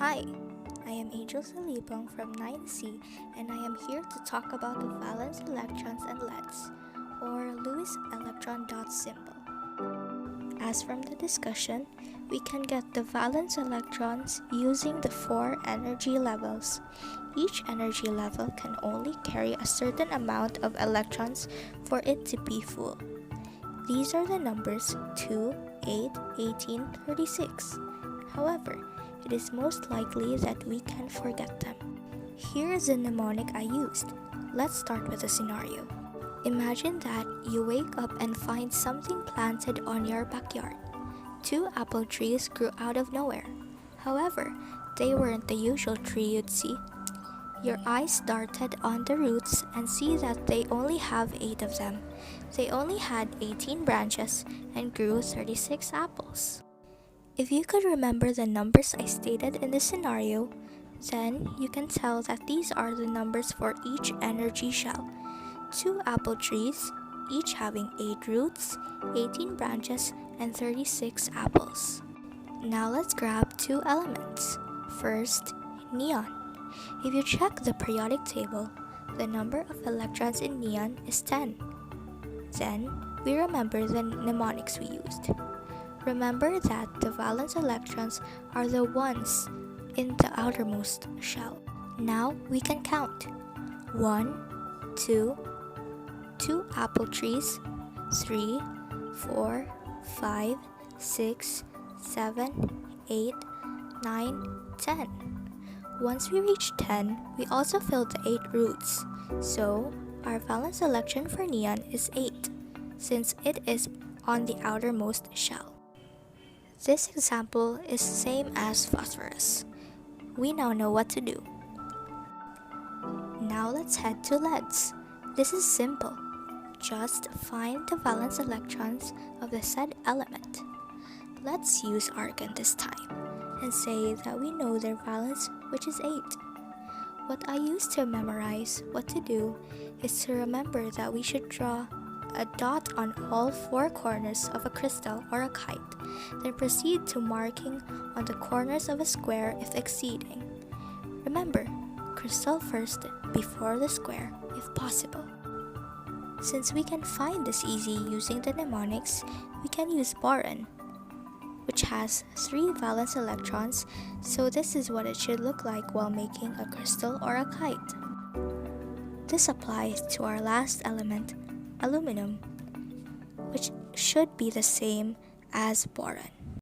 Hi, I am Angel Salipong from 9C and I am here to talk about the valence electrons and LEDs, or Lewis electron dot symbol. As from the discussion, we can get the valence electrons using the 4 energy levels. Each energy level can only carry a certain amount of electrons for it to be full. These are the numbers 2, 8, 18, 36. However, it is most likely that we can forget them. Here is the mnemonic I used. Let's start with a scenario. Imagine that you wake up and find something planted on your backyard. 2 apple trees grew out of nowhere. However, they weren't the usual tree you'd see. Your eyes darted on the roots and see that they only have 8 of them. They only had 18 branches and grew 36 apples. If you could remember the numbers I stated in this scenario, then you can tell that these are the numbers for each energy shell. 2 apple trees, each having 8 roots, 18 branches, and 36 apples. Now let's grab 2 elements. First, neon. If you check the periodic table, the number of electrons in neon is 10. Then, we remember the mnemonics we used. Remember that the valence electrons are the ones in the outermost shell. Now we can count. 1, 2, 2 apple trees, 3, 4, 5, 6, 7, 8, 9, 10. Once we reach 10, we also fill the 8 roots. So, our valence electron for neon is 8, since it is on the outermost shell. This example is same as phosphorus. We now know what to do. Now let's head to LEDs. This is simple. Just find the valence electrons of the said element. Let's use argon this time and say that we know their valence, which is 8. What I used to memorize what to do is to remember that we should draw a dot on all 4 corners of a crystal or a kite, then proceed to marking on the corners of a square if exceeding. Remember, crystal first before the square if possible. Since we can find this easy using the mnemonics, we can use boron, which has 3 valence electrons, so this is what it should look like while making a crystal or a kite. This applies to our last element, aluminum, which should be the same as boron.